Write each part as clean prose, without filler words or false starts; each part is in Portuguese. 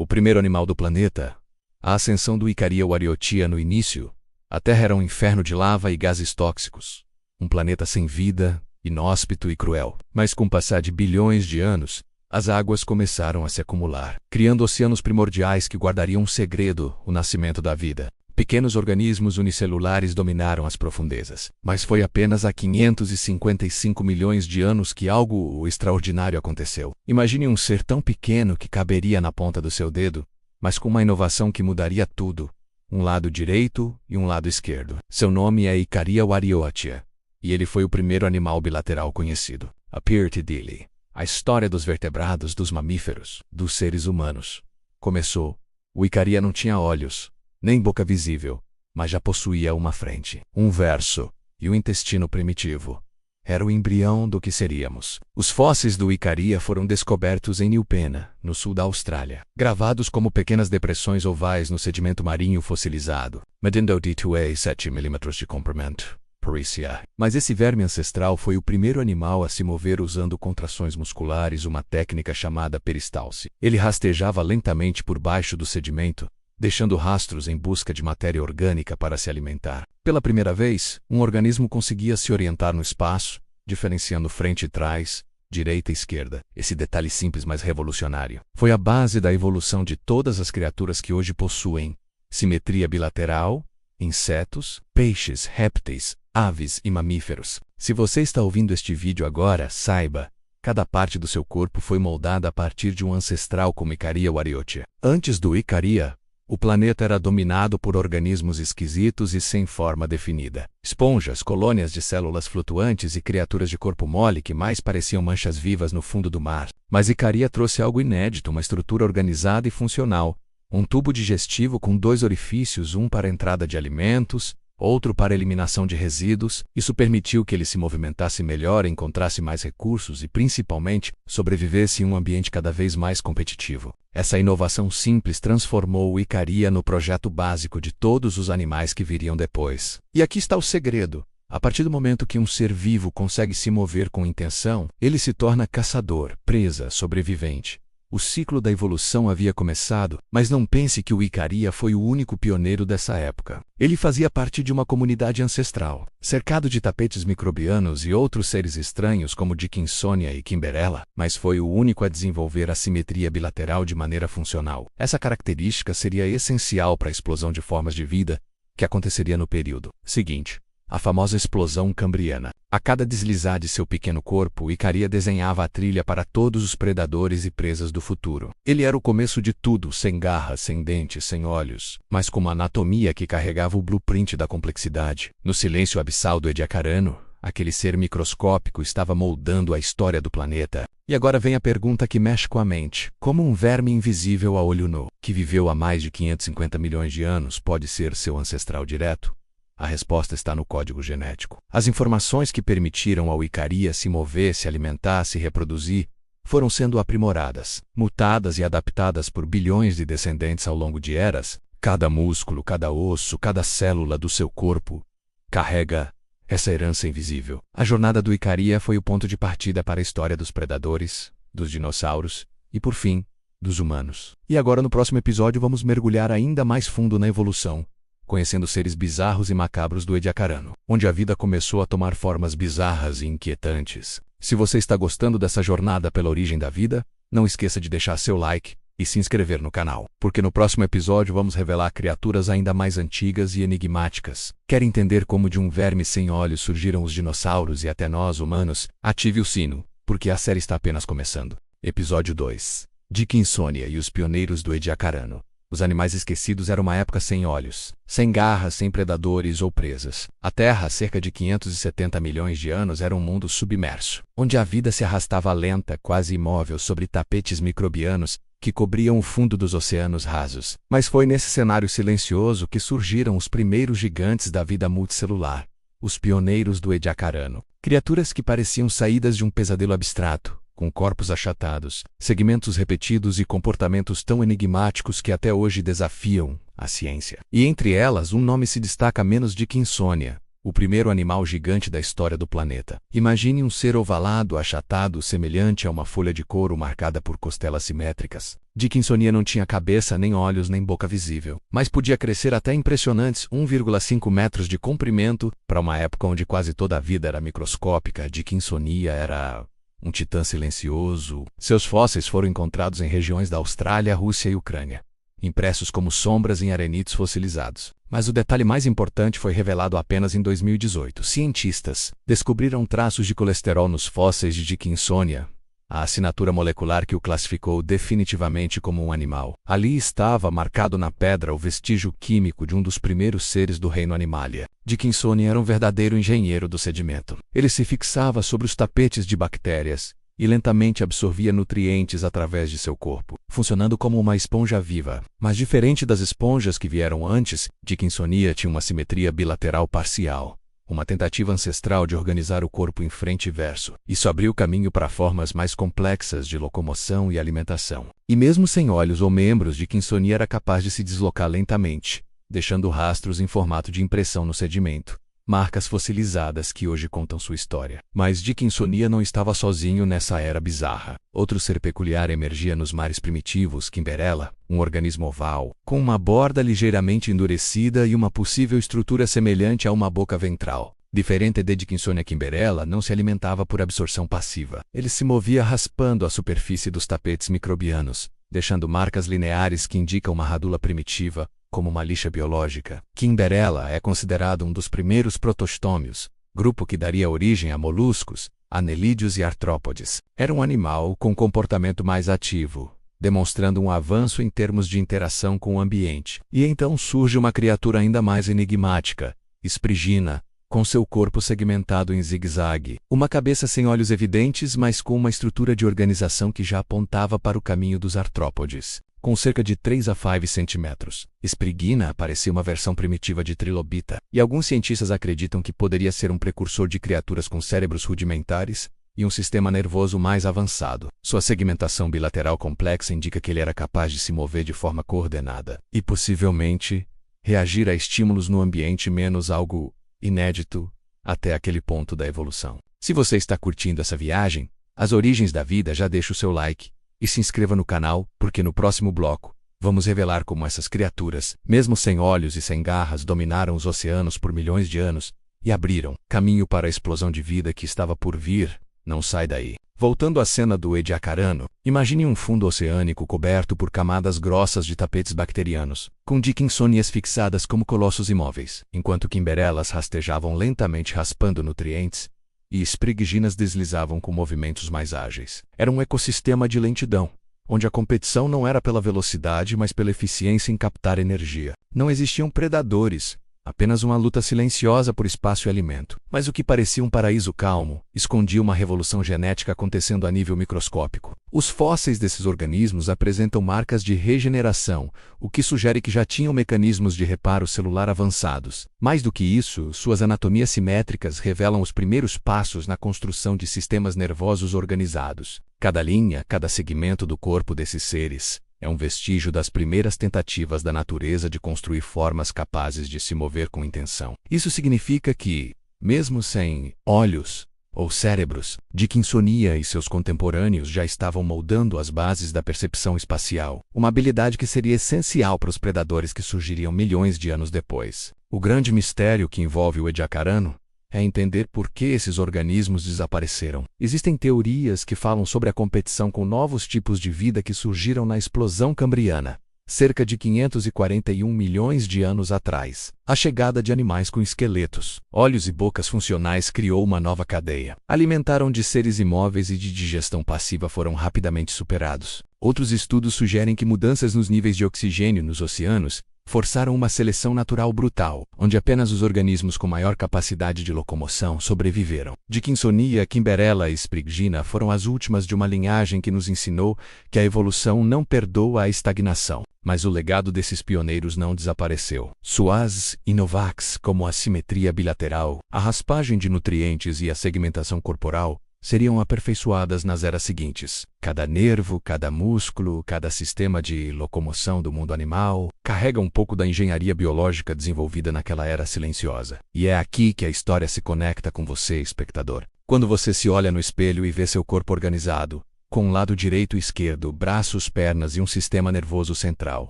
o primeiro animal do planeta. A ascensão do Icaria Wariotia no início. A Terra era um inferno de lava e gases tóxicos. Um planeta sem vida, inóspito e cruel. Mas com o passar de bilhões de anos, as águas começaram a se acumular, criando oceanos primordiais que guardariam um segredo, o nascimento da vida. Pequenos organismos unicelulares dominaram as profundezas. Mas foi apenas há 555 milhões de anos que algo extraordinário aconteceu. Imagine um ser tão pequeno que caberia na ponta do seu dedo, mas com uma inovação que mudaria tudo. Um lado direito e um lado esquerdo. Seu nome é Icaria Wariotia, e ele foi o primeiro animal bilateral conhecido. A Pirtidili, a história dos vertebrados, dos mamíferos, dos seres humanos. Começou. O Icaria não tinha olhos, nem boca visível, mas já possuía uma frente, um verso e um intestino primitivo. Era o embrião do que seríamos. Os fósseis do Icaria foram descobertos em New Pena, no sul da Austrália, gravados como pequenas depressões ovais no sedimento marinho fossilizado, medindo D2A 7 mm de comprimento. Parícia. Mas esse verme ancestral foi o primeiro animal a se mover usando contrações musculares, uma técnica chamada peristalse. Ele rastejava lentamente por baixo do sedimento, deixando rastros em busca de matéria orgânica para se alimentar. Pela primeira vez, um organismo conseguia se orientar no espaço, diferenciando frente e trás, direita e esquerda. Esse detalhe simples, mas revolucionário, foi a base da evolução de todas as criaturas que hoje possuem simetria bilateral, insetos, peixes, répteis, aves e mamíferos. Se você está ouvindo este vídeo agora, saiba, cada parte do seu corpo foi moldada a partir de um ancestral como Icaria Wariotia. Antes do Icaria, o planeta era dominado por organismos esquisitos e sem forma definida. Esponjas, colônias de células flutuantes e criaturas de corpo mole que mais pareciam manchas vivas no fundo do mar. Mas Icaria trouxe algo inédito, uma estrutura organizada e funcional. Um tubo digestivo com 2 orifícios, um para a entrada de alimentos, outro para a eliminação de resíduos. Isso permitiu que ele se movimentasse melhor, encontrasse mais recursos e, principalmente, sobrevivesse em um ambiente cada vez mais competitivo. Essa inovação simples transformou o Icaria no projeto básico de todos os animais que viriam depois. E aqui está o segredo. A partir do momento que um ser vivo consegue se mover com intenção, ele se torna caçador, presa, sobrevivente. O ciclo da evolução havia começado, mas não pense que o Icaria foi o único pioneiro dessa época. Ele fazia parte de uma comunidade ancestral, cercado de tapetes microbianos e outros seres estranhos como Dickinsonia e Kimberella, mas foi o único a desenvolver a simetria bilateral de maneira funcional. Essa característica seria essencial para a explosão de formas de vida que aconteceria no período seguinte. A famosa explosão cambriana. A cada deslizar de seu pequeno corpo, o Icaria desenhava a trilha para todos os predadores e presas do futuro. Ele era o começo de tudo, sem garras, sem dentes, sem olhos, mas com uma anatomia que carregava o blueprint da complexidade. No silêncio abissal do Ediacarano, aquele ser microscópico estava moldando a história do planeta. E agora vem a pergunta que mexe com a mente. Como um verme invisível a olho nu, que viveu há mais de 550 milhões de anos, pode ser seu ancestral direto? A resposta está no código genético. As informações que permitiram ao Icaria se mover, se alimentar, se reproduzir, foram sendo aprimoradas, mutadas e adaptadas por bilhões de descendentes ao longo de eras. Cada músculo, cada osso, cada célula do seu corpo carrega essa herança invisível. A jornada do Icaria foi o ponto de partida para a história dos predadores, dos dinossauros e, por fim, dos humanos. E agora no próximo episódio vamos mergulhar ainda mais fundo na evolução, conhecendo seres bizarros e macabros do Ediacarano, onde a vida começou a tomar formas bizarras e inquietantes. Se você está gostando dessa jornada pela origem da vida, não esqueça de deixar seu like e se inscrever no canal, porque no próximo episódio vamos revelar criaturas ainda mais antigas e enigmáticas. Quer entender como de um verme sem olhos surgiram os dinossauros e até nós, humanos? Ative o sino, porque a série está apenas começando. Episódio 2. Dickinsonia e os pioneiros do Ediacarano. Os animais esquecidos eram uma época sem olhos, sem garras, sem predadores ou presas. A Terra, há cerca de 570 milhões de anos, era um mundo submerso, onde a vida se arrastava lenta, quase imóvel, sobre tapetes microbianos que cobriam o fundo dos oceanos rasos. Mas foi nesse cenário silencioso que surgiram os primeiros gigantes da vida multicelular, os pioneiros do Ediacarano. Criaturas que pareciam saídas de um pesadelo abstrato, com corpos achatados, segmentos repetidos e comportamentos tão enigmáticos que até hoje desafiam a ciência. E entre elas, um nome se destaca menos: Dickinsonia, o primeiro animal gigante da história do planeta. Imagine um ser ovalado, achatado, semelhante a uma folha de couro marcada por costelas simétricas. Dickinsonia não tinha cabeça, nem olhos, nem boca visível, mas podia crescer até impressionantes 1,5 metros de comprimento. Para uma época onde quase toda a vida era microscópica, Dickinsonia era um titã silencioso. Seus fósseis foram encontrados em regiões da Austrália, Rússia e Ucrânia, impressos como sombras em arenitos fossilizados. Mas o detalhe mais importante foi revelado apenas em 2018. Cientistas descobriram traços de colesterol nos fósseis de Dickinsonia, a assinatura molecular que o classificou definitivamente como um animal. Ali estava, marcado na pedra, o vestígio químico de um dos primeiros seres do reino Animalia. Dickinsonia era um verdadeiro engenheiro do sedimento. Ele se fixava sobre os tapetes de bactérias e lentamente absorvia nutrientes através de seu corpo, funcionando como uma esponja viva. Mas diferente das esponjas que vieram antes, Dickinsonia tinha uma simetria bilateral parcial, uma tentativa ancestral de organizar o corpo em frente e verso. Isso abriu caminho para formas mais complexas de locomoção e alimentação. E mesmo sem olhos ou membros, Dickinsonia era capaz de se deslocar lentamente, deixando rastros em formato de impressão no sedimento, marcas fossilizadas que hoje contam sua história. Mas Dickinsonia não estava sozinho nessa era bizarra. Outro ser peculiar emergia nos mares primitivos, Kimberella, um organismo oval, com uma borda ligeiramente endurecida e uma possível estrutura semelhante a uma boca ventral. Diferente de Dickinsonia, Kimberella não se alimentava por absorção passiva. Ele se movia raspando a superfície dos tapetes microbianos, deixando marcas lineares que indicam uma radula primitiva, como uma lixa biológica. Kimberella é considerado um dos primeiros protostômios, grupo que daria origem a moluscos, anelídeos e artrópodes. Era um animal com comportamento mais ativo, demonstrando um avanço em termos de interação com o ambiente. E então surge uma criatura ainda mais enigmática, Spriggina, com seu corpo segmentado em zigue-zague, uma cabeça sem olhos evidentes, mas com uma estrutura de organização que já apontava para o caminho dos artrópodes. Com cerca de 3 a 5 centímetros, Spriggina parecia uma versão primitiva de trilobita, e alguns cientistas acreditam que poderia ser um precursor de criaturas com cérebros rudimentares e um sistema nervoso mais avançado. Sua segmentação bilateral complexa indica que ele era capaz de se mover de forma coordenada e, possivelmente, reagir a estímulos no ambiente, menos algo inédito até aquele ponto da evolução. Se você está curtindo essa viagem, as origens da vida, já deixa o seu like e se inscreva no canal, porque no próximo bloco vamos revelar como essas criaturas, mesmo sem olhos e sem garras, dominaram os oceanos por milhões de anos e abriram caminho para a explosão de vida que estava por vir. Não sai daí. Voltando à cena do Ediacarano, imagine um fundo oceânico coberto por camadas grossas de tapetes bacterianos, com Dickinsonias fixadas como colossos imóveis, enquanto Kimberellas rastejavam lentamente raspando nutrientes, e Sprigginas deslizavam com movimentos mais ágeis. Era um ecossistema de lentidão, onde a competição não era pela velocidade, mas pela eficiência em captar energia. Não existiam predadores, apenas uma luta silenciosa por espaço e alimento. Mas o que parecia um paraíso calmo escondia uma revolução genética acontecendo a nível microscópico. Os fósseis desses organismos apresentam marcas de regeneração, o que sugere que já tinham mecanismos de reparo celular avançados. Mais do que isso, suas anatomias simétricas revelam os primeiros passos na construção de sistemas nervosos organizados. Cada linha, cada segmento do corpo desses seres é um vestígio das primeiras tentativas da natureza de construir formas capazes de se mover com intenção. Isso significa que, mesmo sem olhos ou cérebros, Dickinsonia e seus contemporâneos já estavam moldando as bases da percepção espacial, uma habilidade que seria essencial para os predadores que surgiriam milhões de anos depois. O grande mistério que envolve o Ediacarano é entender por que esses organismos desapareceram. Existem teorias que falam sobre a competição com novos tipos de vida que surgiram na explosão cambriana, cerca de 541 milhões de anos atrás. A chegada de animais com esqueletos, olhos e bocas funcionais criou uma nova cadeia. Alimentaram de seres imóveis e de digestão passiva foram rapidamente superados. Outros estudos sugerem que mudanças nos níveis de oxigênio nos oceanos forçaram uma seleção natural brutal, onde apenas os organismos com maior capacidade de locomoção sobreviveram. Dickinsonia, Kimberella e Spriggina foram as últimas de uma linhagem que nos ensinou que a evolução não perdoa a estagnação. Mas o legado desses pioneiros não desapareceu. Suas inovax, como a simetria bilateral, a raspagem de nutrientes e a segmentação corporal, seriam aperfeiçoadas nas eras seguintes. Cada nervo, cada músculo, cada sistema de locomoção do mundo animal carrega um pouco da engenharia biológica desenvolvida naquela era silenciosa. E é aqui que a história se conecta com você, espectador. Quando você se olha no espelho e vê seu corpo organizado, com um lado direito e esquerdo, braços, pernas e um sistema nervoso central,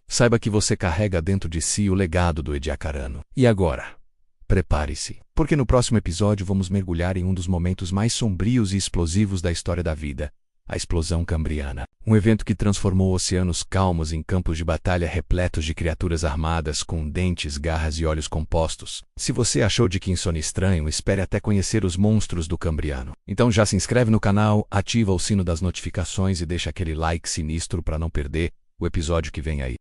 saiba que você carrega dentro de si o legado do Ediacarano. E agora? Prepare-se, porque no próximo episódio vamos mergulhar em um dos momentos mais sombrios e explosivos da história da vida, a explosão cambriana. Um evento que transformou oceanos calmos em campos de batalha repletos de criaturas armadas com dentes, garras e olhos compostos. Se você achou Dickinson estranho, espere até conhecer os monstros do Cambriano. Então já se inscreve no canal, ativa o sino das notificações e deixa aquele like sinistro para não perder o episódio que vem aí.